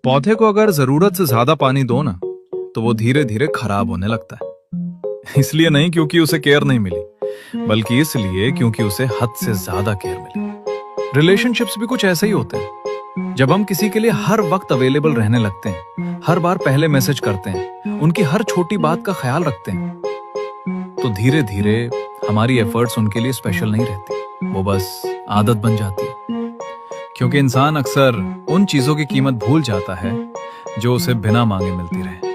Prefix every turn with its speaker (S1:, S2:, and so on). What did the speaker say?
S1: पौधे को अगर जरूरत से ज्यादा पानी दो ना, तो वो धीरे धीरे खराब होने लगता है। इसलिए नहीं क्योंकि उसे केयर नहीं मिली, बल्कि इसलिए क्योंकि उसे हद से ज्यादा केयर मिली। रिलेशनशिप्स भी कुछ ऐसे ही होते हैं। जब हम किसी के लिए हर वक्त अवेलेबल रहने लगते हैं, हर बार पहले मैसेज करते हैं, उनकी हर छोटी बात का ख्याल रखते हैं, तो धीरे धीरे हमारी एफर्ट्स उनके लिए स्पेशल नहीं रहती, वो बस आदत बन जाती है। क्योंकि इंसान अक्सर उन चीजों की कीमत भूल जाता है जो उसे बिना मांगे मिलती रहे।